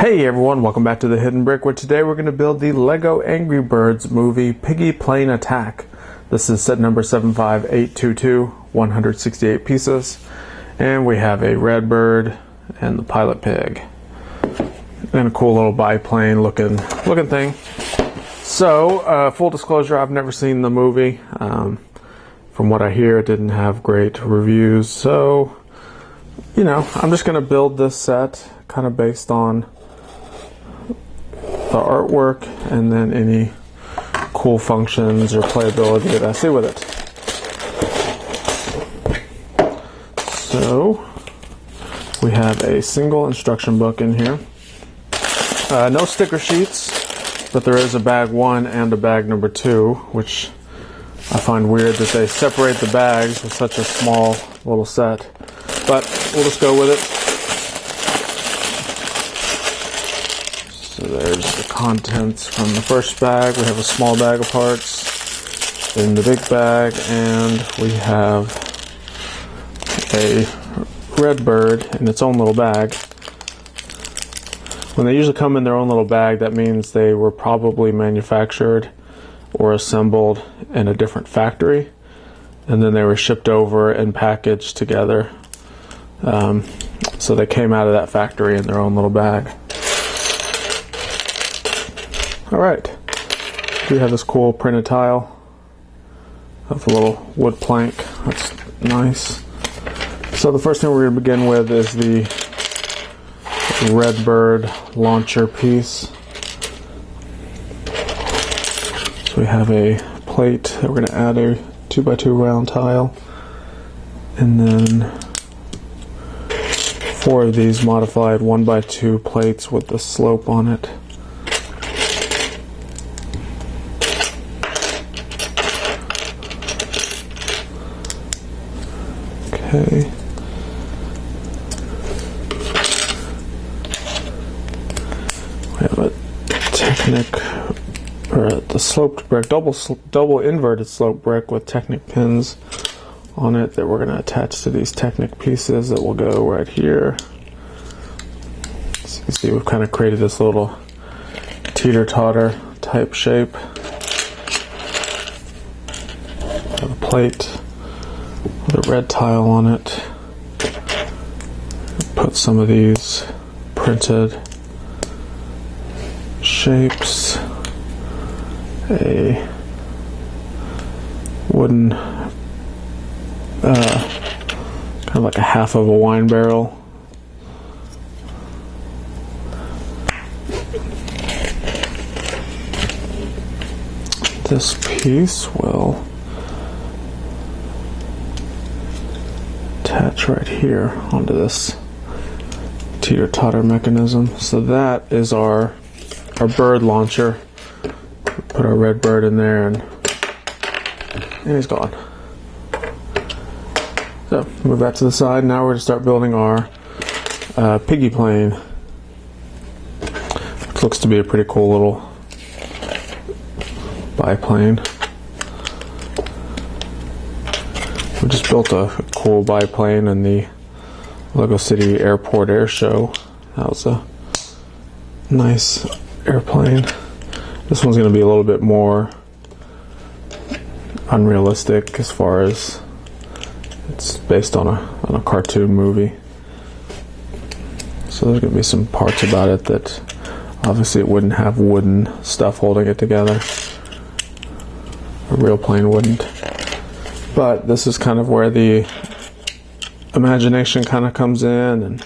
Hey everyone, welcome back to the Hidden Brick, where today we're going to build the Lego Angry Birds movie Piggy Plane Attack. This is set number 75822, 168 pieces, and we have a red bird and the pilot pig. And a cool little biplane looking thing. So, full disclosure, I've never seen the movie. From what I hear, it didn't have great reviews, so, you know, I'm just going to build this set kind of based on the artwork and then any cool functions or playability that I see with it. So we have a single instruction book in here. No sticker sheets, but there is a bag 1 and a bag number 2, which I find weird that they separate the bags with such a small little set. But we'll just go with it. So there's the contents from the first bag. We have a small bag of parts, then the big bag, and we have a red bird in its own little bag. When they usually come in their own little bag, that means they were probably manufactured or assembled in a different factory, and then they were shipped over and packaged together. So they came out of that factory in their own little bag. Alright, we have this cool printed tile of a little wood plank. That's nice. So the first thing we're going to begin with is the red bird launcher piece. So we have a plate that we're going to add a 2x2 round tile, and then 4 of these modified 1x2 plates with the slope on it. Okay. We have a Technic, or the sloped brick, double inverted slope brick with Technic pins on it that we're going to attach to these Technic pieces that will go right here. So you can see we've kind of created this little teeter-totter type shape. Have a plate with a red tile on it. Put some of these printed shapes, a wooden kind of like a half of a wine barrel, this piece will attach right here onto this teeter-totter mechanism. So that is our bird launcher. Put our red bird in there, and he's gone. So move that to the side. Now we're going to start building our Piggy plane, which looks to be a pretty cool little biplane. We just built a cool biplane in the Lego City Airport Air Show. That was a nice airplane. This one's going to be a little bit more unrealistic as far as it's based on a cartoon movie. So there's going to be some parts about it that obviously it wouldn't have wooden stuff holding it together. A real plane wouldn't. But this is kind of where the imagination kind of comes in, and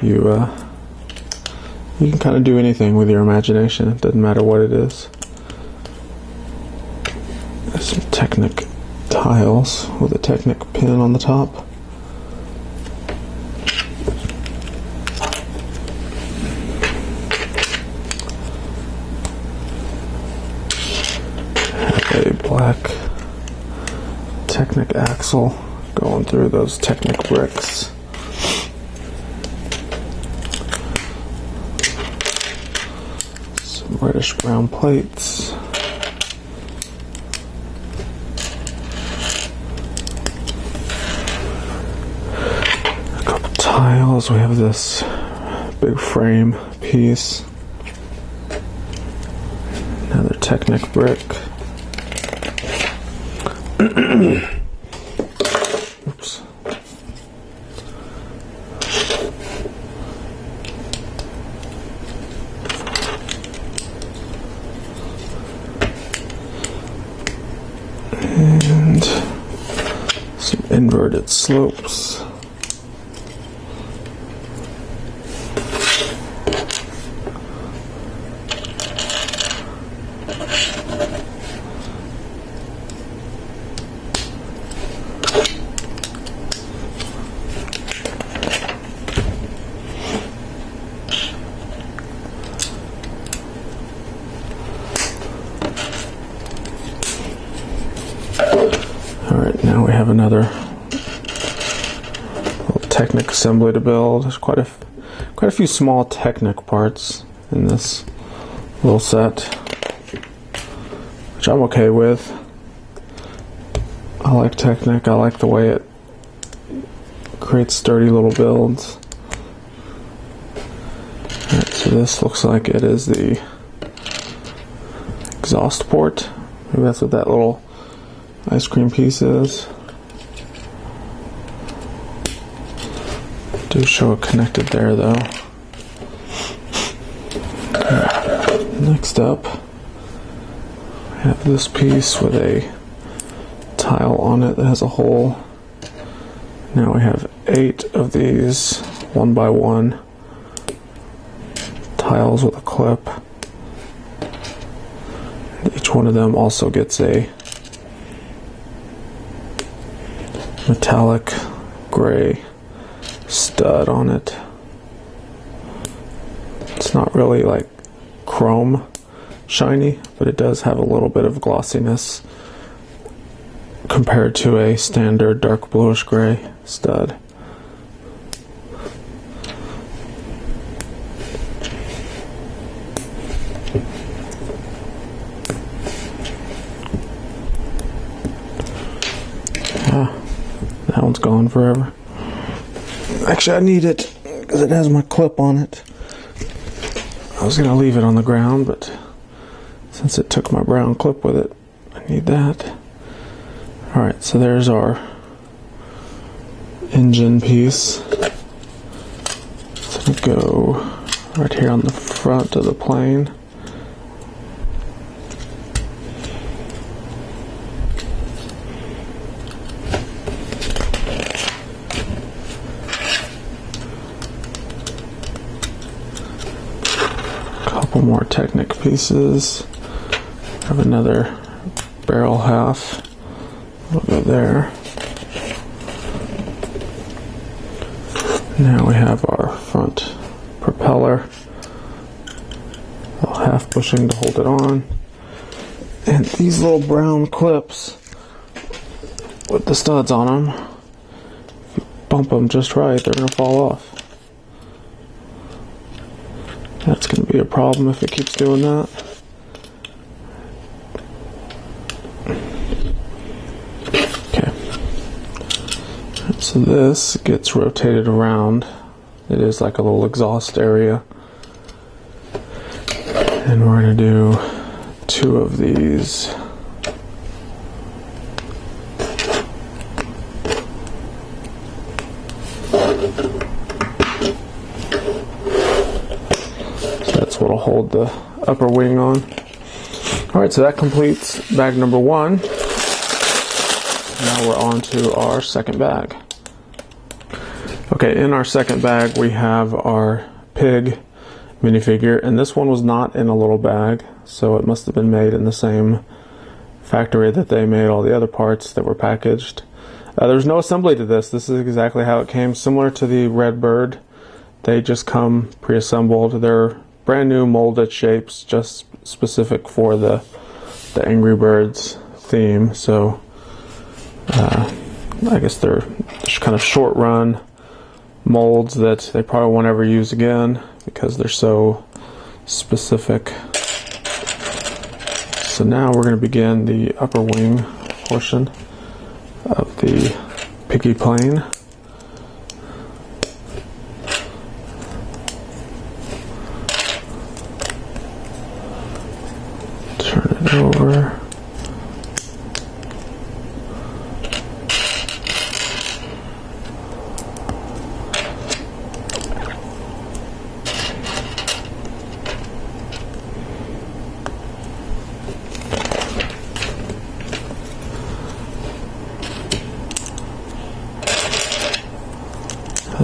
you can kind of do anything with your imagination. It doesn't matter what it is. There's some Technic tiles with a Technic pin on the top. Have a black Technic axle going through those Technic bricks. Some reddish brown plates. A couple tiles. We have this big frame piece. Another Technic brick. Oops. And some inverted slopes. Alright, now we have another little Technic assembly to build. There's quite a few small Technic parts in this little set, which I'm okay with. I like Technic. I like the way it creates sturdy little builds. Alright, so this looks like it is the exhaust port. Maybe that's what that little ice cream piece is. Do show it connected there though. Okay. Next up, I have this piece with a tile on it that has a hole. Now we have 8 of these 1x1 tiles with a clip. And each one of them also gets a metallic gray stud on it. It's not really like chrome shiny, but it does have a little bit of glossiness compared to a standard dark bluish gray stud. That one's gone forever. Actually, I need it because it has my clip on it. I was going to leave it on the ground, but since it took my brown clip with it, I need that. Alright, so there's our engine piece. It's going to go right here on the front of the plane. Couple more Technic pieces. Have another barrel half. We'll go there. Now we have our front propeller. A half bushing to hold it on. And these little brown clips with the studs on them, if you bump them just right, they're going to fall off. That's going to be a problem if it keeps doing that. Okay. So this gets rotated around. It is like a little exhaust area. And we're going to do 2 of these. That's what will hold the upper wing on. Alright, so that completes bag number 1. Now we're on to our second bag. Okay, in our second bag we have our pig minifigure, and this one was not in a little bag, so it must have been made in the same factory that they made all the other parts that were packaged. There's no assembly to this. This is exactly how it came, similar to the red bird. They just come pre-assembled. They're brand new molded shapes, just specific for the Angry Birds theme. So I guess they're just kind of short run molds that they probably won't ever use again because they're so specific. So now we're going to begin the upper wing portion of the Piggy plane.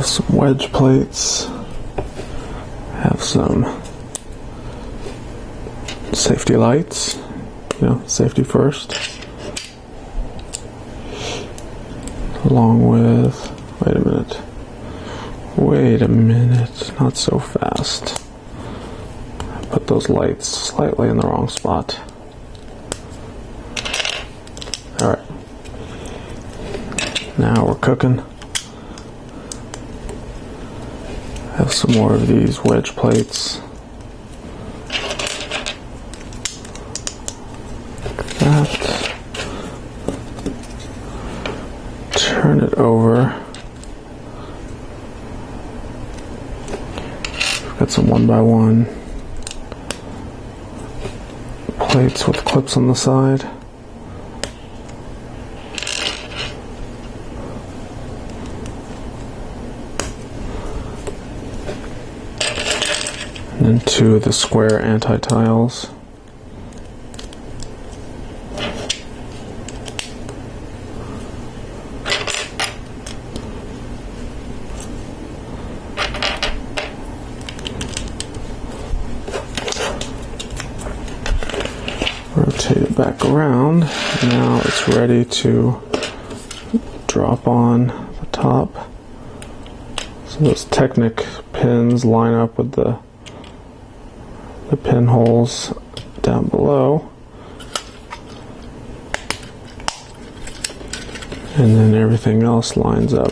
Have some wedge plates. Have some safety lights. You know, safety first. Along with, wait a minute, not so fast. I put those lights slightly in the wrong spot. Alright. Now we're cooking. Have some more of these wedge plates. Like that. Turn it over. We've got some 1x1 plates with clips on the side. And then 2 of the square anti-tiles. Rotate it back around. Now it's ready to drop on the top. So those Technic pins line up with the pinholes down below. And then everything else lines up.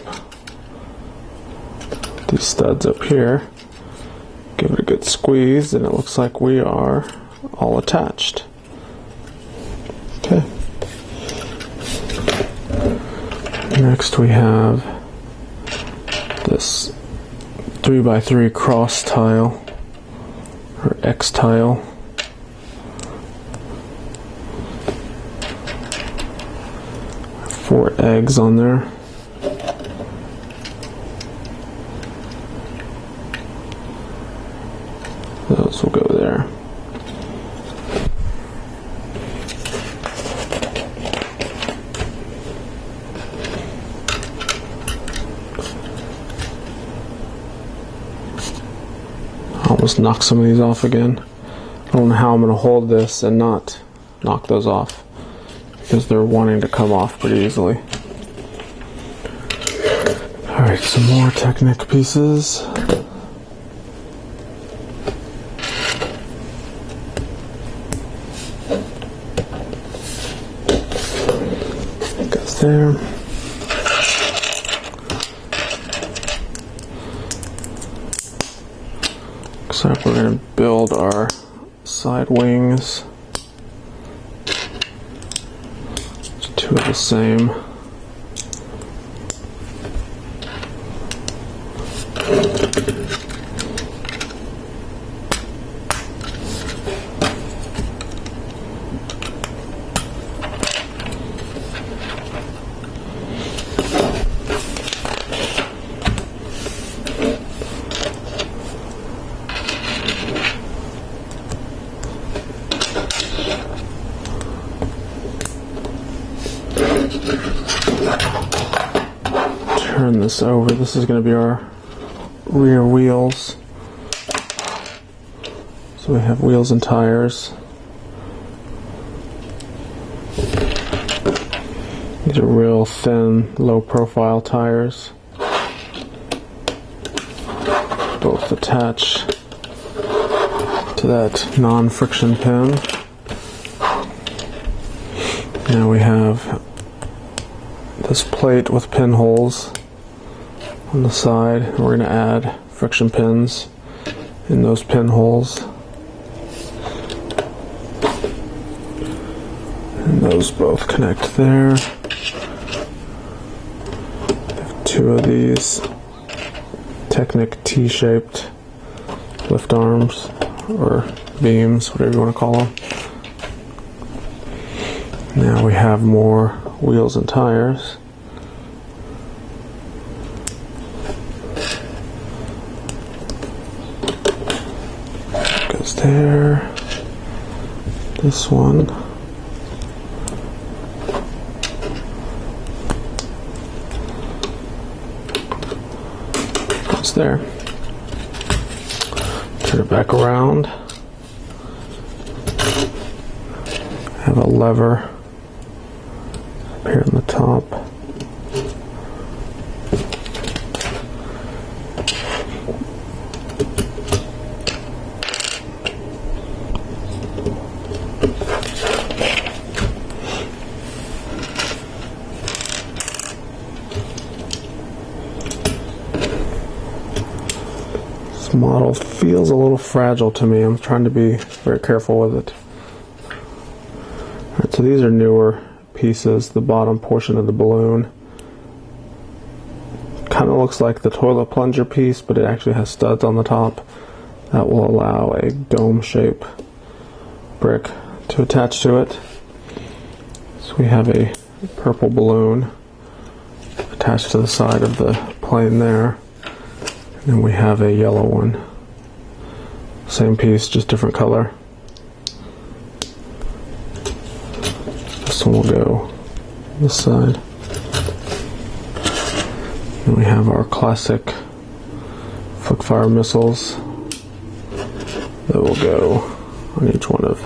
These studs up here. Give it a good squeeze and it looks like we are all attached. Okay. Next we have this 3x3 cross tile or X tile. Four eggs on there. Those will go there. Almost knock some of these off again. I don't know how I'm going to hold this and not knock those off because they're wanting to come off pretty easily. Alright, some more Technic pieces. Goes there. Looks like we're going to build our side wings. 2 of the same. Turn this over. This is going to be our rear wheels. So we have wheels and tires. These are real thin, low profile tires. Both attach to that non-friction pin. Now we have this plate with pinholes on the side. We're going to add friction pins in those pinholes. And those both connect there. Have 2 of these Technic T-shaped lift arms or beams, whatever you want to call them. Now we have more wheels and tires. Goes there. This one. It's there. Turn it back around. Have a lever up here on the top. This model feels a little fragile to me. I'm trying to be very careful with it. Alright, so these are newer pieces. The bottom portion of the balloon kind of looks like the toilet plunger piece, but it actually has studs on the top that will allow a dome shape brick to attach to it. So we have a purple balloon attached to the side of the plane there. And then we have a yellow one. Same piece, just different color. This one will go on this side. And we have our classic flick fire missiles that will go on each one of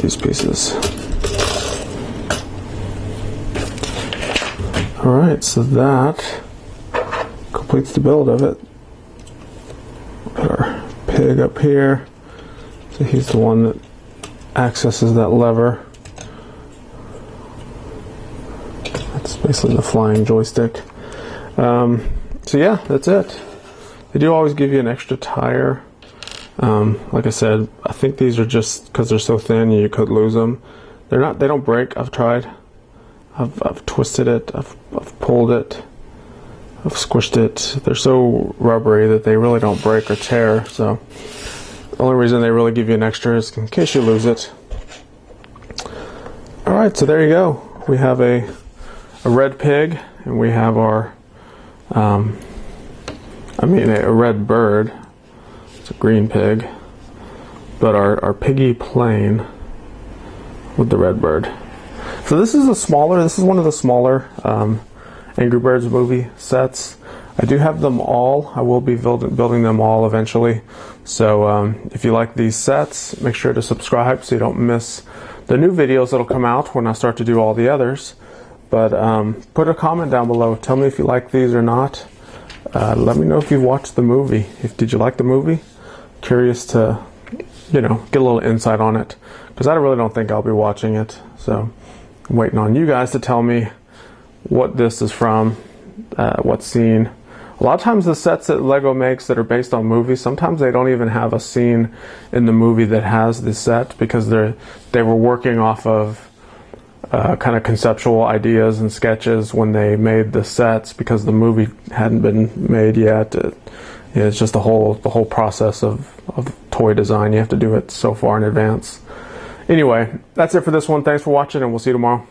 these pieces. Alright, so that completes the build of it. Put our pig up here. So he's the one that accesses that lever. That's basically the flying joystick. So yeah, that's it. They do always give you an extra tire. Like I said, I think these are just because they're so thin you could lose them. They don't break. I've tried. I've twisted it. I've pulled it. I've squished it. They're so rubbery that they really don't break or tear. So the only reason they really give you an extra is in case you lose it. All right, so there you go. We have a red pig, and we have our, a red bird. It's a green pig, but our Piggy plane with the red bird. So this is one of the smaller Angry Birds movie sets. I do have them all. I will be building them all eventually. So if you like these sets, make sure to subscribe so you don't miss the new videos that'll come out when I start to do all the others. But put a comment down below. Tell me if you like these or not. Let me know if you've watched the movie. Did you like the movie? Curious to, get a little insight on it, because I really don't think I'll be watching it. So I'm waiting on you guys to tell me what this is from, what scene. A lot of times the sets that Lego makes that are based on movies, sometimes they don't even have a scene in the movie that has this set, because they were working off of kind of conceptual ideas and sketches when they made the sets, because the movie hadn't been made yet. It's just the whole process of toy design. You have to do it so far in advance. Anyway, that's it for this one. Thanks for watching, and we'll see you tomorrow.